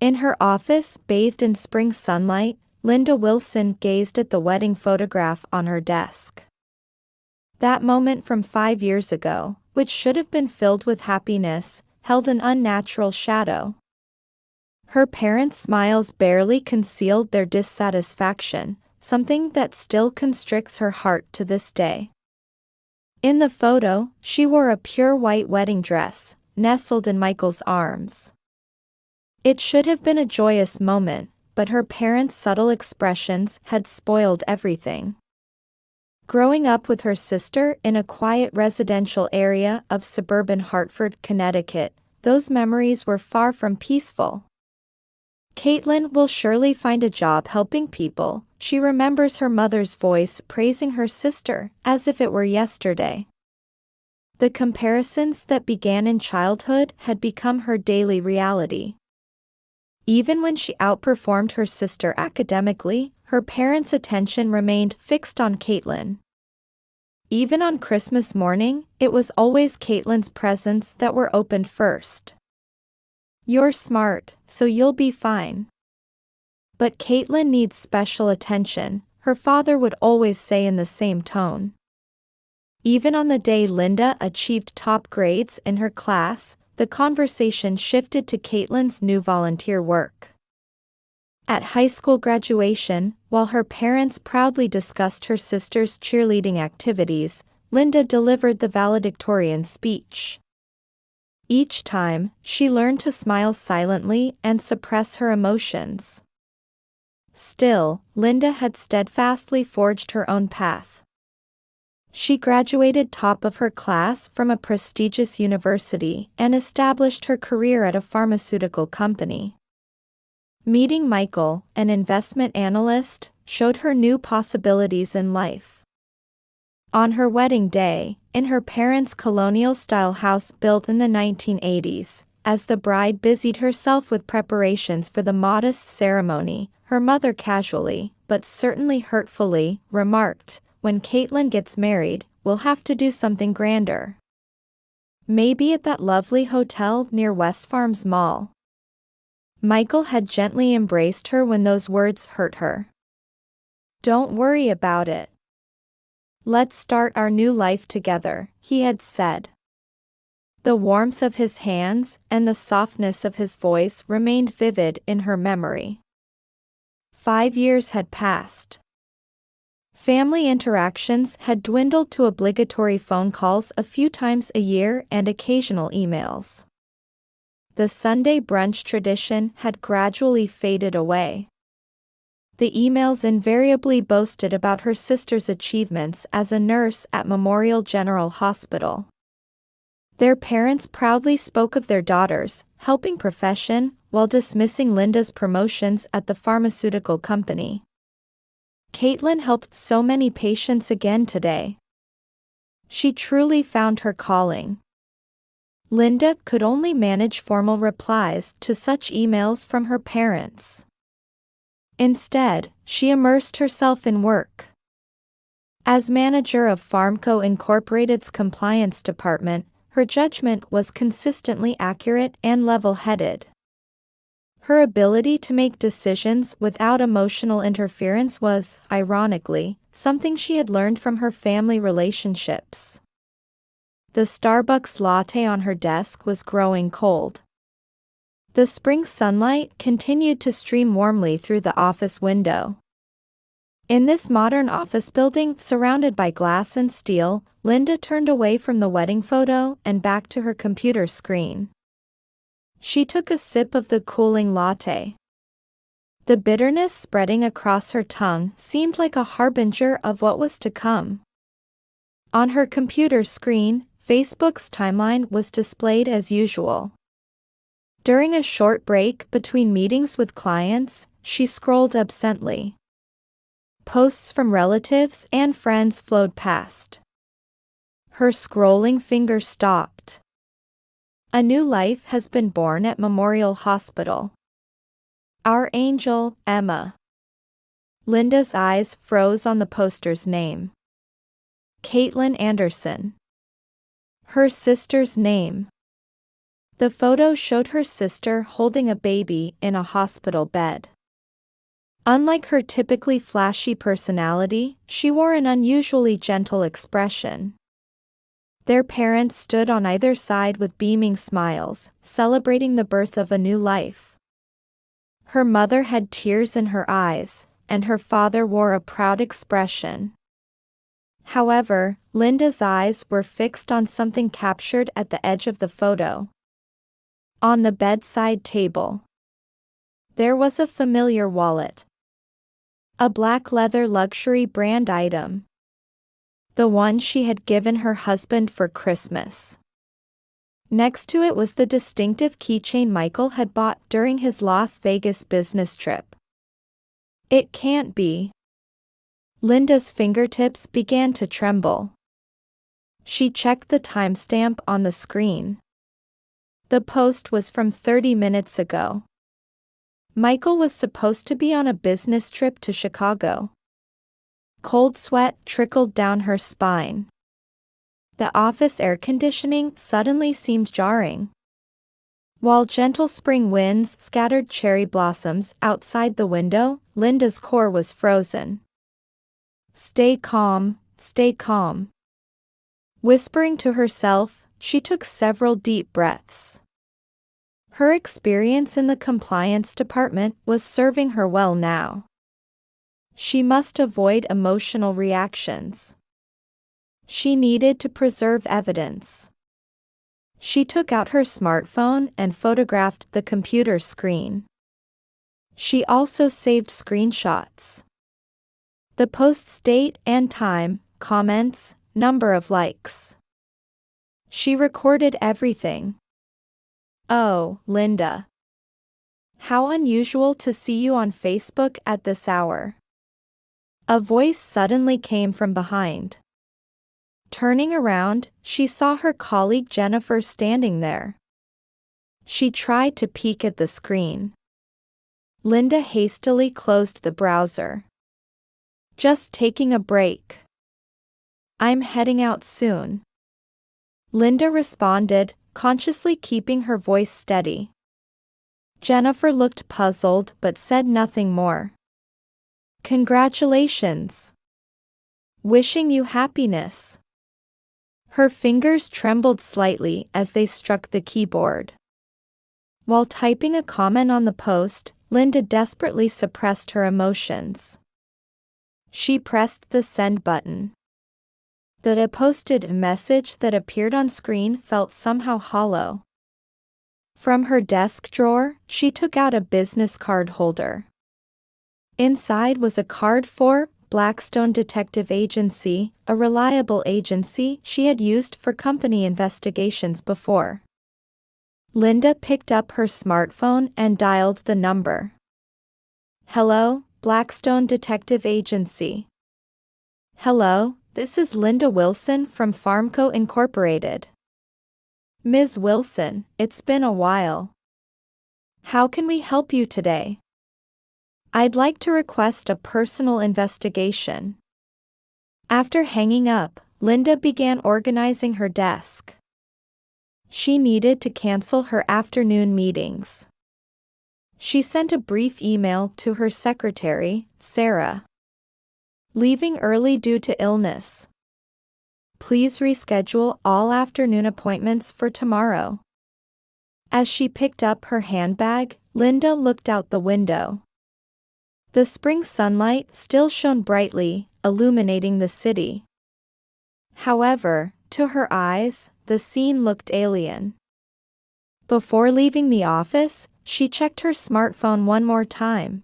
In her office, bathed in spring sunlight, Linda Wilson gazed at the wedding photograph on her desk. That moment from 5 years ago, which should have been filled with happiness, held an unnatural shadow. Her parents' smiles barely concealed their dissatisfaction, something that still constricts her heart to this day. In the photo, she wore a pure white wedding dress, nestled in Michael's arms. It should have been a joyous moment, but her parents' subtle expressions had spoiled everything. Growing up with her sister in a quiet residential area of suburban Hartford, Connecticut, those memories were far from peaceful. Caitlin will surely find a job helping people, she remembers her mother's voice praising her sister, as if it were yesterday. The comparisons that began in childhood had become her daily reality. Even when she outperformed her sister academically, her parents' attention remained fixed on Caitlin. Even on Christmas morning, it was always Caitlin's presents that were opened first. "You're smart, so you'll be fine. But Caitlin needs special attention," her father would always say in the same tone. Even on the day Linda achieved top grades in her class, the conversation shifted to Caitlin's new volunteer work. At high school graduation, while her parents proudly discussed her sister's cheerleading activities, Linda delivered the valedictorian speech. Each time, she learned to smile silently and suppress her emotions. Still, Linda had steadfastly forged her own path. She graduated top of her class from a prestigious university and established her career at a pharmaceutical company. Meeting Michael, an investment analyst, showed her new possibilities in life. On her wedding day, in her parents' colonial-style house built in the 1980s, as the bride busied herself with preparations for the modest ceremony, her mother casually, but certainly hurtfully, remarked, "When Caitlin gets married, we'll have to do something grander. Maybe at that lovely hotel near West Farms Mall." Michael had gently embraced her when those words hurt her. "Don't worry about it. Let's start our new life together," he had said. The warmth of his hands and the softness of his voice remained vivid in her memory. 5 years had passed. Family interactions had dwindled to obligatory phone calls a few times a year and occasional emails. The Sunday brunch tradition had gradually faded away. The emails invariably boasted about her sister's achievements as a nurse at Memorial General Hospital. Their parents proudly spoke of their daughter's helping profession while dismissing Linda's promotions at the pharmaceutical company. Caitlin helped so many patients again today. She truly found her calling. Linda could only manage formal replies to such emails from her parents. Instead, she immersed herself in work. As manager of Pharmco Incorporated's compliance department, her judgment was consistently accurate and level-headed. Her ability to make decisions without emotional interference was, ironically, something she had learned from her family relationships. The Starbucks latte on her desk was growing cold. The spring sunlight continued to stream warmly through the office window. In this modern office building surrounded by glass and steel, Linda turned away from the wedding photo and back to her computer screen. She took a sip of the cooling latte. The bitterness spreading across her tongue seemed like a harbinger of what was to come. On her computer screen, Facebook's timeline was displayed as usual. During a short break between meetings with clients, she scrolled absently. Posts from relatives and friends flowed past. Her scrolling finger stopped. "A new life has been born at Memorial Hospital. Our angel, Emma." Linda's eyes froze on the poster's name. Caitlin Anderson. Her sister's name. The photo showed her sister holding a baby in a hospital bed. Unlike her typically flashy personality, she wore an unusually gentle expression. Their parents stood on either side with beaming smiles, celebrating the birth of a new life. Her mother had tears in her eyes, and her father wore a proud expression. However, Linda's eyes were fixed on something captured at the edge of the photo. On the bedside table, there was a familiar wallet. A black leather luxury brand item. The one she had given her husband for Christmas. Next to it was the distinctive keychain Michael had bought during his Las Vegas business trip. It can't be. Linda's fingertips began to tremble. She checked the timestamp on the screen. The post was from 30 minutes ago. Michael was supposed to be on a business trip to Chicago. Cold sweat trickled down her spine. The office air conditioning suddenly seemed jarring. While gentle spring winds scattered cherry blossoms outside the window, Linda's core was frozen. Stay calm, stay calm. Whispering to herself, she took several deep breaths. Her experience in the compliance department was serving her well now. She must avoid emotional reactions. She needed to preserve evidence. She took out her smartphone and photographed the computer screen. She also saved screenshots. The post's date and time, comments, number of likes. She recorded everything. Oh, Linda. How unusual to see you on Facebook at this hour. A voice suddenly came from behind. Turning around, she saw her colleague Jennifer standing there. She tried to peek at the screen. Linda hastily closed the browser. Just taking a break. I'm heading out soon. Linda responded, consciously keeping her voice steady. Jennifer looked puzzled but said nothing more. Congratulations. Wishing you happiness. Her fingers trembled slightly as they struck the keyboard. While typing a comment on the post, Linda desperately suppressed her emotions. She pressed the send button. The posted message that appeared on screen felt somehow hollow. From her desk drawer, she took out a business card holder. Inside was a card for Blackstone Detective Agency, a reliable agency she had used for company investigations before. Linda picked up her smartphone and dialed the number. Hello, Blackstone Detective Agency. Hello, this is Linda Wilson from Farmco Incorporated. Ms. Wilson, it's been a while. How can we help you today? I'd like to request a personal investigation. After hanging up, Linda began organizing her desk. She needed to cancel her afternoon meetings. She sent a brief email to her secretary, Sarah. Leaving early due to illness. Please reschedule all afternoon appointments for tomorrow. As she picked up her handbag, Linda looked out the window. The spring sunlight still shone brightly, illuminating the city. However, to her eyes, the scene looked alien. Before leaving the office, she checked her smartphone one more time.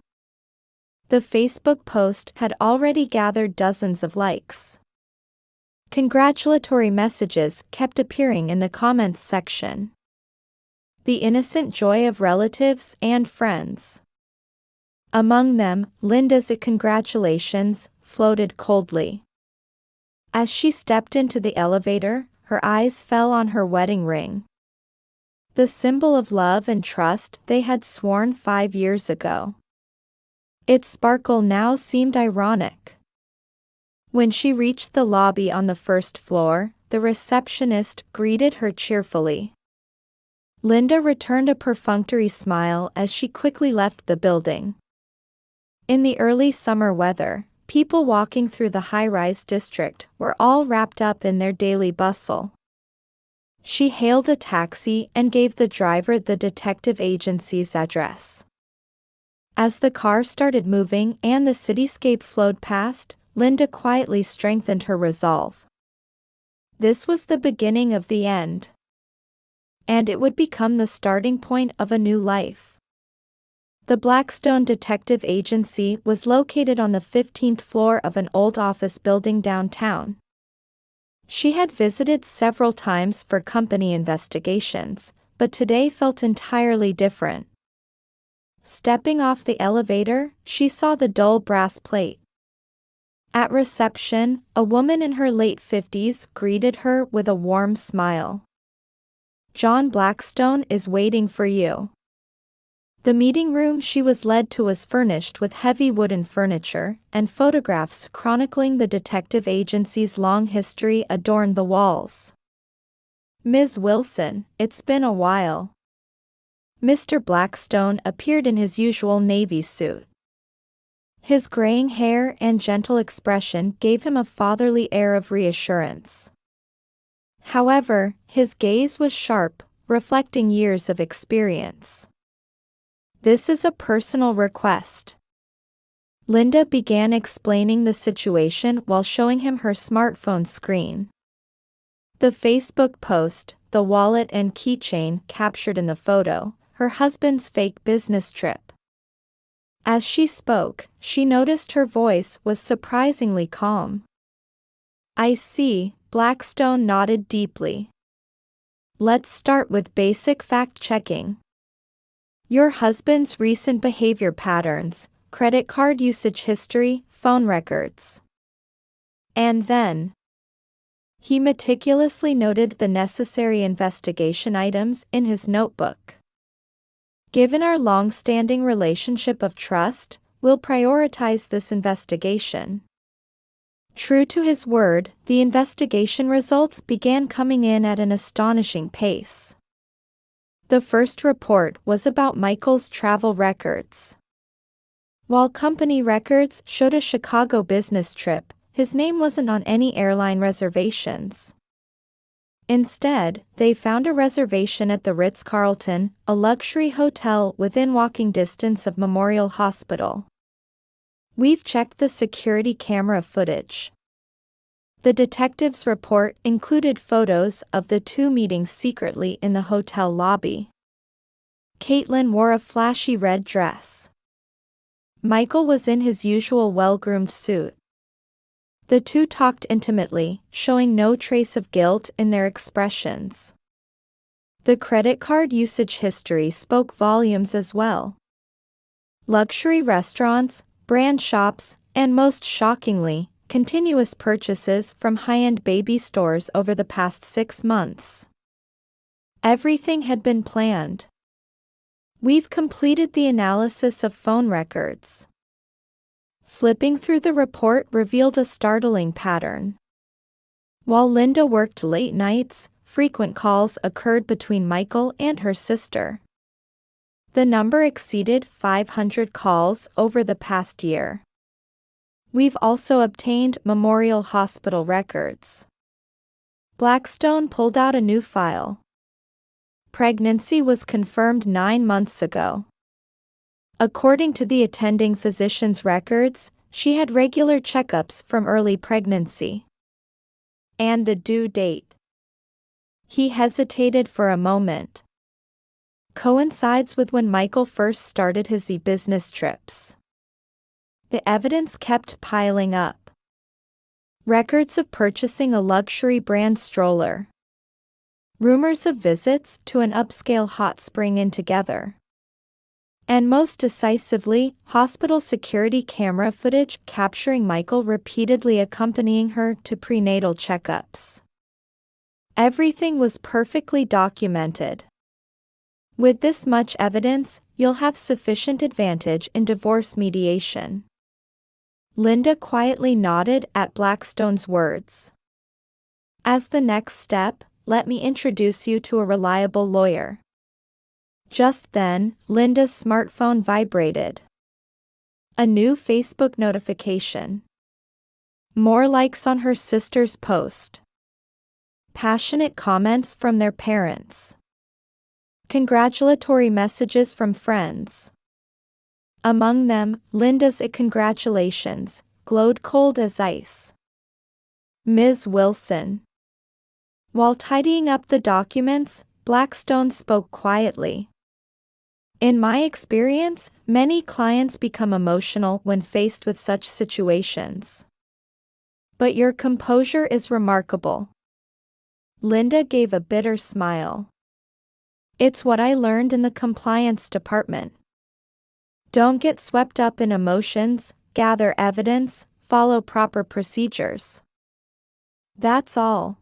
The Facebook post had already gathered dozens of likes. Congratulatory messages kept appearing in the comments section. The innocent joy of relatives and friends. Among them, Linda's congratulations floated coldly. As she stepped into the elevator, her eyes fell on her wedding ring. The symbol of love and trust they had sworn 5 years ago. Its sparkle now seemed ironic. When she reached the lobby on the first floor, the receptionist greeted her cheerfully. Linda returned a perfunctory smile as she quickly left the building. In the early summer weather, people walking through the high-rise district were all wrapped up in their daily bustle. She hailed a taxi and gave the driver the detective agency's address. As the car started moving and the cityscape flowed past, Linda quietly strengthened her resolve. This was the beginning of the end. And it would become the starting point of a new life. The Blackstone Detective Agency was located on the 15th floor of an old office building downtown. She had visited several times for company investigations, but today felt entirely different. Stepping off the elevator, she saw the dull brass plate. At reception, a woman in her late 50s greeted her with a warm smile. "John Blackstone is waiting for you." The meeting room she was led to was furnished with heavy wooden furniture, and photographs chronicling the detective agency's long history adorned the walls. "Ms. Wilson, it's been a while." Mr. Blackstone appeared in his usual navy suit. His graying hair and gentle expression gave him a fatherly air of reassurance. However, his gaze was sharp, reflecting years of experience. "This is a personal request." Linda began explaining the situation while showing him her smartphone screen. The Facebook post, the wallet and keychain captured in the photo, her husband's fake business trip. As she spoke, she noticed her voice was surprisingly calm. "I see," Blackstone nodded deeply. "Let's start with basic fact-checking. Your husband's recent behavior patterns, credit card usage history, phone records." And then he meticulously noted the necessary investigation items in his notebook. "Given our long-standing relationship of trust, we'll prioritize this investigation." True to his word, the investigation results began coming in at an astonishing pace. The first report was about Michael's travel records. While company records showed a Chicago business trip, his name wasn't on any airline reservations. Instead, they found a reservation at the Ritz-Carlton, a luxury hotel within walking distance of Memorial Hospital. "We've checked the security camera footage." The detective's report included photos of the two meeting secretly in the hotel lobby. Caitlin wore a flashy red dress. Michael was in his usual well-groomed suit. The two talked intimately, showing no trace of guilt in their expressions. The credit card usage history spoke volumes as well. Luxury restaurants, brand shops, and most shockingly, continuous purchases from high-end baby stores over the past 6 months. Everything had been planned. "We've completed the analysis of phone records." Flipping through the report revealed a startling pattern. While Linda worked late nights, frequent calls occurred between Michael and her sister. The number exceeded 500 calls over the past year. "We've also obtained Memorial Hospital records." Blackstone pulled out a new file. Pregnancy was confirmed 9 months ago. According to the attending physician's records, she had regular checkups from early pregnancy. "And the due date?" He hesitated for a moment. "Coincides with when Michael first started his e-business trips." The evidence kept piling up. Records of purchasing a luxury brand stroller. Rumors of visits to an upscale hot spring inn together. And most decisively, hospital security camera footage capturing Michael repeatedly accompanying her to prenatal checkups. Everything was perfectly documented. With this much evidence, you'll have sufficient advantage in divorce mediation. Linda quietly nodded at Blackstone's words. "As the next step, let me introduce you to a reliable lawyer." Just then, Linda's smartphone vibrated. A new Facebook notification. More likes on her sister's post. Passionate comments from their parents. Congratulatory messages from friends. Among them, Linda's congratulations glowed cold as ice. Ms. Wilson. While tidying up the documents, Blackstone spoke quietly. In my experience, many clients become emotional when faced with such situations. But your composure is remarkable. Linda gave a bitter smile. It's what I learned in the compliance department. Don't get swept up in emotions, gather evidence, follow proper procedures. That's all.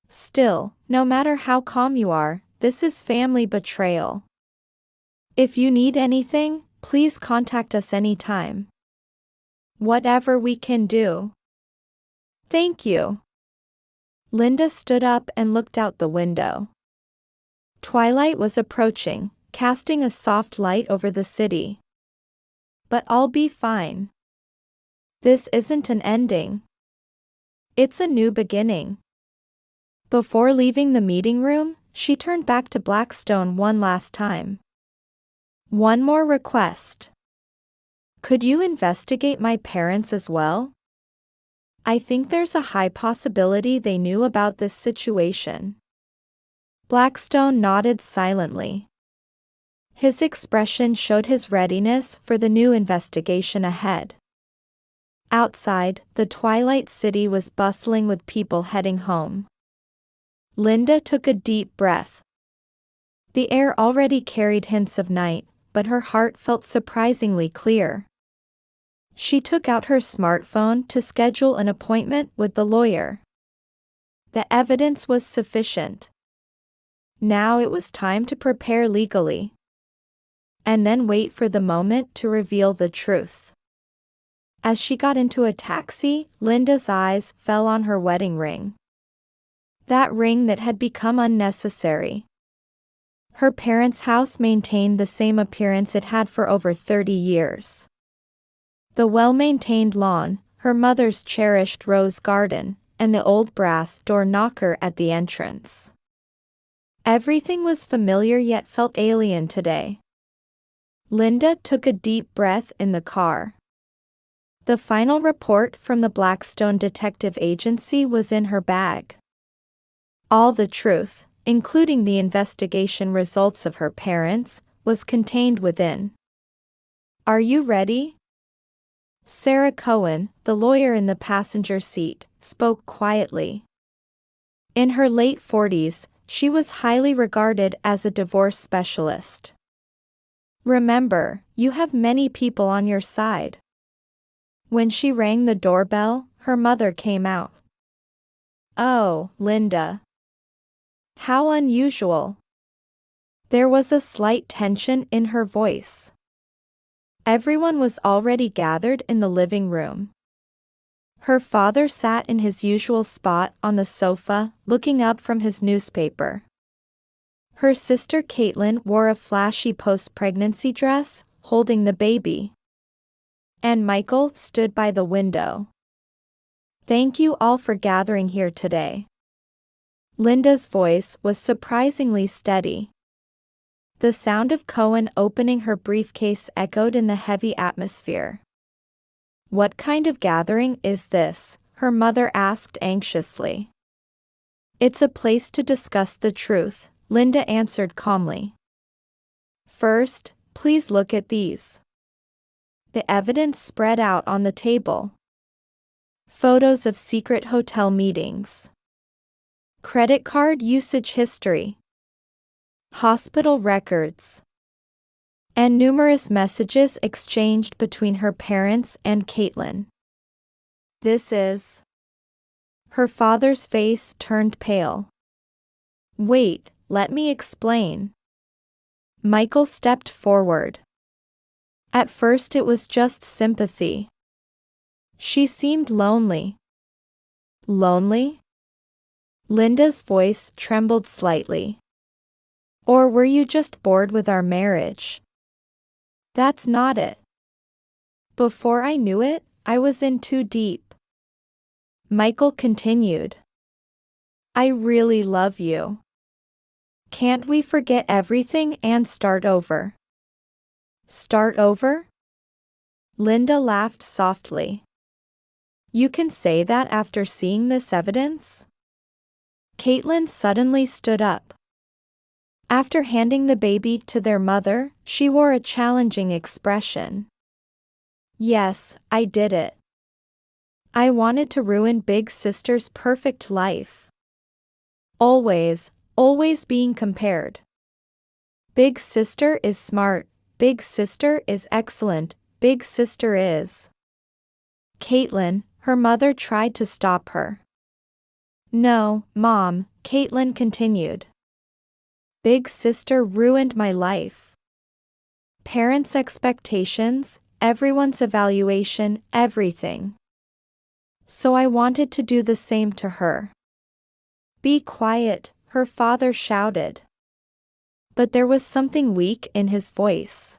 Still, no matter how calm you are, this is family betrayal. If you need anything, please contact us anytime. Whatever we can do. Thank you. Linda stood up and looked out the window. Twilight was approaching, casting a soft light over the city. But I'll be fine. This isn't an ending. It's a new beginning. Before leaving the meeting room, she turned back to Blackstone one last time. One more request. Could you investigate my parents as well? I think there's a high possibility they knew about this situation. Blackstone nodded silently. His expression showed his readiness for the new investigation ahead. Outside, the twilight city was bustling with people heading home. Linda took a deep breath. The air already carried hints of night, but her heart felt surprisingly clear. She took out her smartphone to schedule an appointment with the lawyer. The evidence was sufficient. Now it was time to prepare legally. And then wait for the moment to reveal the truth. As she got into a taxi, Linda's eyes fell on her wedding ring. That ring that had become unnecessary. Her parents' house maintained the same appearance it had for over 30 years. The well-maintained lawn, her mother's cherished rose garden, and the old brass door knocker at the entrance. Everything was familiar yet felt alien today. Linda took a deep breath in the car. The final report from the Blackstone Detective Agency was in her bag. All the truth, including the investigation results of her parents, was contained within. Are you ready? Sarah Cohen, the lawyer in the passenger seat, spoke quietly. In her late 40s, she was highly regarded as a divorce specialist. Remember, you have many people on your side. When she rang the doorbell, her mother came out. Oh, Linda. How unusual. There was a slight tension in her voice. Everyone was already gathered in the living room. Her father sat in his usual spot on the sofa, looking up from his newspaper. Her sister Caitlin wore a flashy post-pregnancy dress, holding the baby. And Michael stood by the window. Thank you all for gathering here today. Linda's voice was surprisingly steady. The sound of Cohen opening her briefcase echoed in the heavy atmosphere. What kind of gathering is this? Her mother asked anxiously. It's a place to discuss the truth, Linda answered calmly. First, please look at these. The evidence spread out on the table. Photos of secret hotel meetings. Credit card usage history. Hospital records. And numerous messages exchanged between her parents and Caitlin. This is... Her father's face turned pale. Wait, let me explain. Michael stepped forward. At first it was just sympathy. She seemed lonely. Lonely? Linda's voice trembled slightly. Or were you just bored with our marriage? That's not it. Before I knew it, I was in too deep. Michael continued. I really love you. Can't we forget everything and start over? Start over? Linda laughed softly. You can say that after seeing this evidence? Caitlin suddenly stood up. After handing the baby to their mother, she wore a challenging expression. Yes, I did it. I wanted to ruin Big Sister's perfect life. Always being compared. Big Sister is smart, Big Sister is excellent, Big Sister is. Caitlin, her mother tried to stop her. No, Mom, Caitlin continued. Big Sister ruined my life. Parents' expectations, everyone's evaluation, everything. So I wanted to do the same to her. Be quiet, her father shouted. But there was something weak in his voice.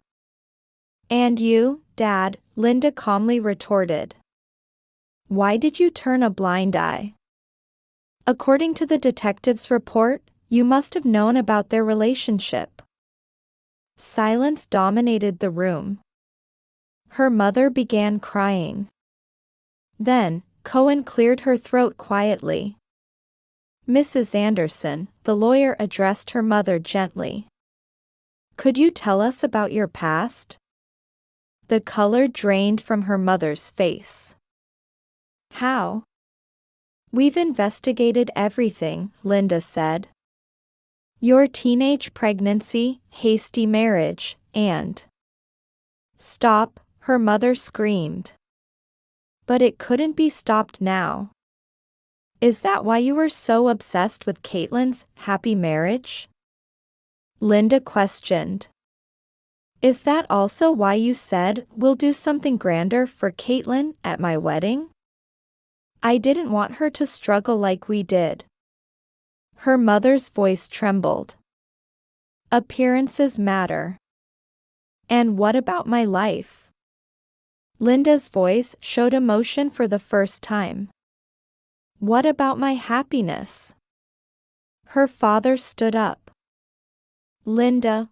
And you, Dad, Linda calmly retorted. Why did you turn a blind eye? According to the detective's report, you must have known about their relationship. Silence dominated the room. Her mother began crying. Then, Cohen cleared her throat quietly. Mrs. Anderson, the lawyer addressed her mother gently. Could you tell us about your past? The color drained from her mother's face. How? We've investigated everything, Linda said. Your teenage pregnancy, hasty marriage, and... Stop, her mother screamed. But it couldn't be stopped now. Is that why you were so obsessed with Caitlin's happy marriage? Linda questioned. Is that also why you said we'll do something grander for Caitlin at my wedding? I didn't want her to struggle like we did. Her mother's voice trembled. Appearances matter. And what about my life? Linda's voice showed emotion for the first time. What about my happiness? Her father stood up. Linda,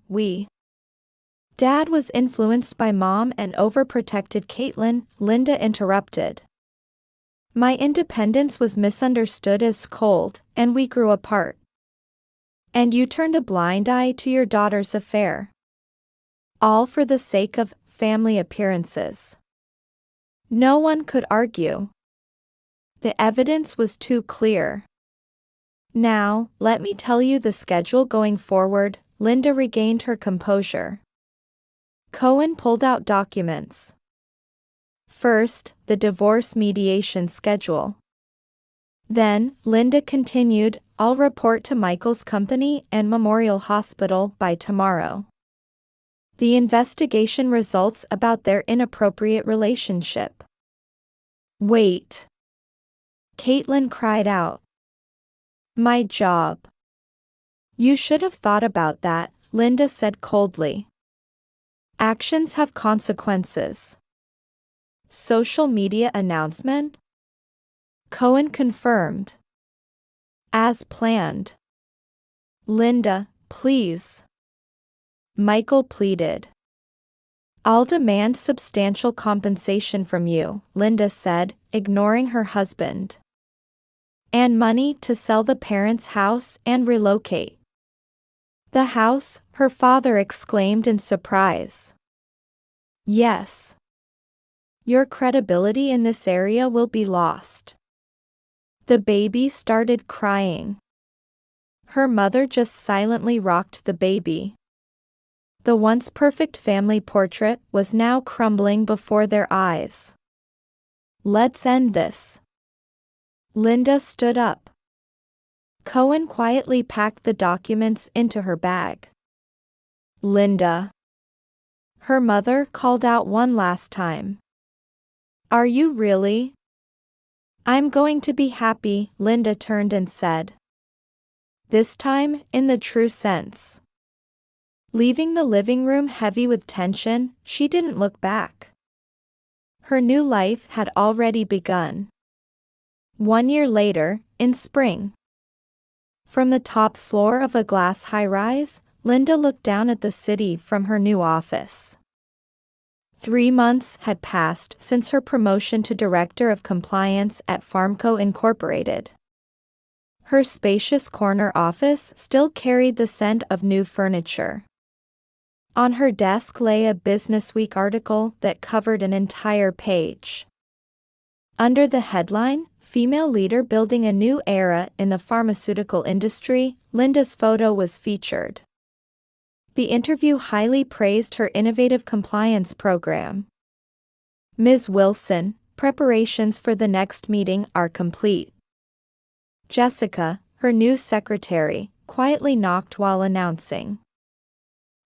Dad was influenced by Mom and overprotected Caitlin, Linda interrupted. My independence was misunderstood as cold, and we grew apart. And you turned a blind eye to your daughter's affair. All for the sake of family appearances. No one could argue. The evidence was too clear. Now, let me tell you the schedule going forward. Linda regained her composure. Cohen pulled out documents. First, the divorce mediation schedule. Then, Linda continued, I'll report to Michael's company and Memorial Hospital by tomorrow. The investigation results about their inappropriate relationship. Wait. Caitlin cried out. My job. You should have thought about that, Linda said coldly. Actions have consequences. Social media announcement? Cohen confirmed. As planned. Linda, please. Michael pleaded. I'll demand substantial compensation from you, Linda said, ignoring her husband. And money to sell the parents' house and relocate. The house, her father exclaimed in surprise. Yes. Your credibility in this area will be lost. The baby started crying. Her mother just silently rocked the baby. The once perfect family portrait was now crumbling before their eyes. Let's end this. Linda stood up. Cohen quietly packed the documents into her bag. Linda. Her mother called out one last time. Are you really? I'm going to be happy, Linda turned and said. This time, in the true sense. Leaving the living room heavy with tension, she didn't look back. Her new life had already begun. 1 year later, in spring. From the top floor of a glass high-rise, Linda looked down at the city from her new office. 3 months had passed since her promotion to Director of Compliance at Farmco Incorporated. Her spacious corner office still carried the scent of new furniture. On her desk lay a Businessweek article that covered an entire page. Under the headline, "Female Leader Building a New Era in the Pharmaceutical Industry," Linda's photo was featured. The interview highly praised her innovative compliance program. "Ms. Wilson, preparations for the next meeting are complete." Jessica, her new secretary, quietly knocked while announcing.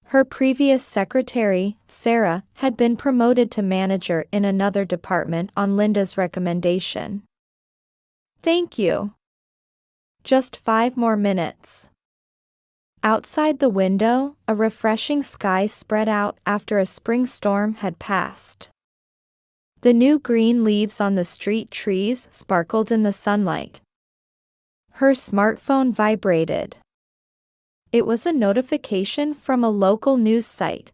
Her previous secretary, Sarah, had been promoted to manager in another department on Linda's recommendation. "Thank you. Just 5 more minutes." Outside the window, a refreshing sky spread out after a spring storm had passed. The new green leaves on the street trees sparkled in the sunlight. Her smartphone vibrated. It was a notification from a local news site.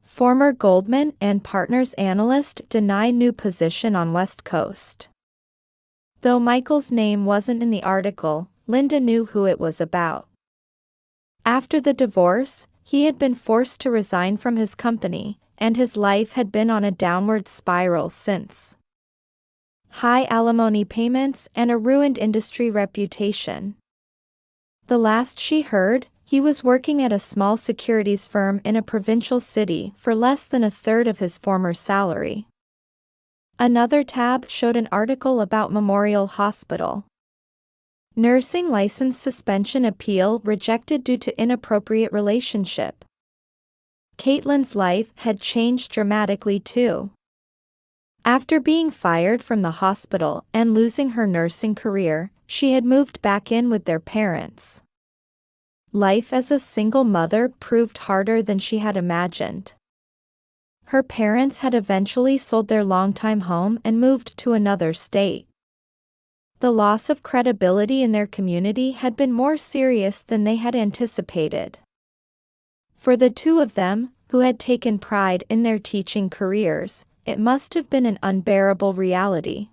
Former Goldman and Partners analyst denied new position on West Coast. Though Michael's name wasn't in the article, Linda knew who it was about. After the divorce, he had been forced to resign from his company, and his life had been on a downward spiral since. High alimony payments and a ruined industry reputation. The last she heard, he was working at a small securities firm in a provincial city for less than a third of his former salary. Another tab showed an article about Memorial Hospital. Nursing license suspension appeal rejected due to inappropriate relationship. Caitlin's life had changed dramatically too. After being fired from the hospital and losing her nursing career, she had moved back in with their parents. Life as a single mother proved harder than she had imagined. Her parents had eventually sold their longtime home and moved to another state. The loss of credibility in their community had been more serious than they had anticipated. For the two of them, who had taken pride in their teaching careers, it must have been an unbearable reality.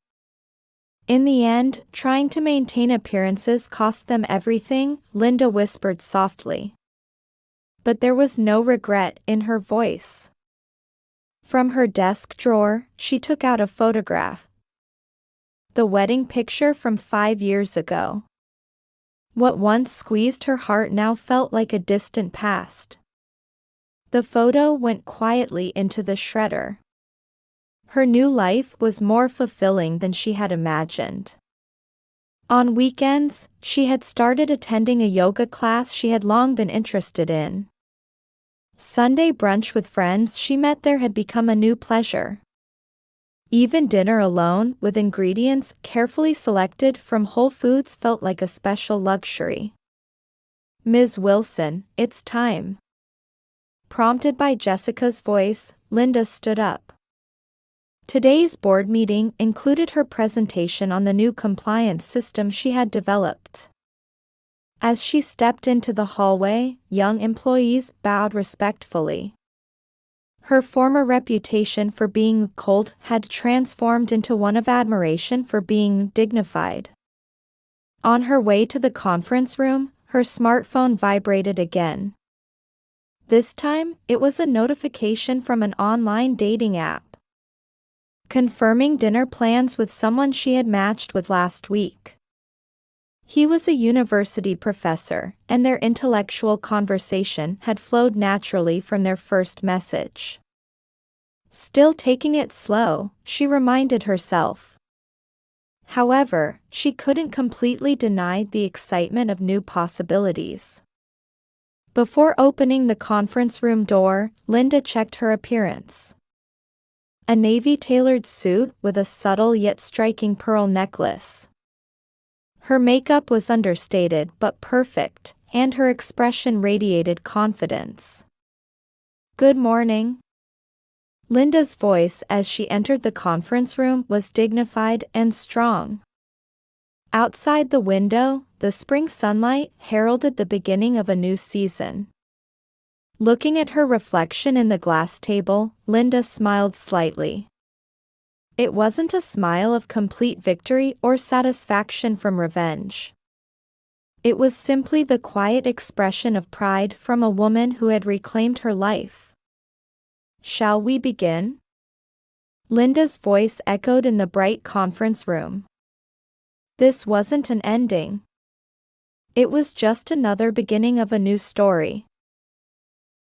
In the end, trying to maintain appearances cost them everything, Linda whispered softly. But there was no regret in her voice. From her desk drawer, she took out a photograph. The wedding picture from 5 years ago. What once squeezed her heart now felt like a distant past. The photo went quietly into the shredder. Her new life was more fulfilling than she had imagined. On weekends, she had started attending a yoga class she had long been interested in. Sunday brunch with friends she met there had become a new pleasure. Even dinner alone, with ingredients carefully selected from Whole Foods, felt like a special luxury. "Ms. Wilson, it's time." Prompted by Jessica's voice, Linda stood up. Today's board meeting included her presentation on the new compliance system she had developed. As she stepped into the hallway, young employees bowed respectfully. Her former reputation for being cold had transformed into one of admiration for being dignified. On her way to the conference room, her smartphone vibrated again. This time, it was a notification from an online dating app, confirming dinner plans with someone she had matched with last week. He was a university professor, and their intellectual conversation had flowed naturally from their first message. Still taking it slow, she reminded herself. However, she couldn't completely deny the excitement of new possibilities. Before opening the conference room door, Linda checked her appearance. A navy-tailored suit with a subtle yet striking pearl necklace. Her makeup was understated but perfect, and her expression radiated confidence. "Good morning." Linda's voice as she entered the conference room was dignified and strong. Outside the window, the spring sunlight heralded the beginning of a new season. Looking at her reflection in the glass table, Linda smiled slightly. It wasn't a smile of complete victory or satisfaction from revenge. It was simply the quiet expression of pride from a woman who had reclaimed her life. "Shall we begin?" Linda's voice echoed in the bright conference room. This wasn't an ending. It was just another beginning of a new story.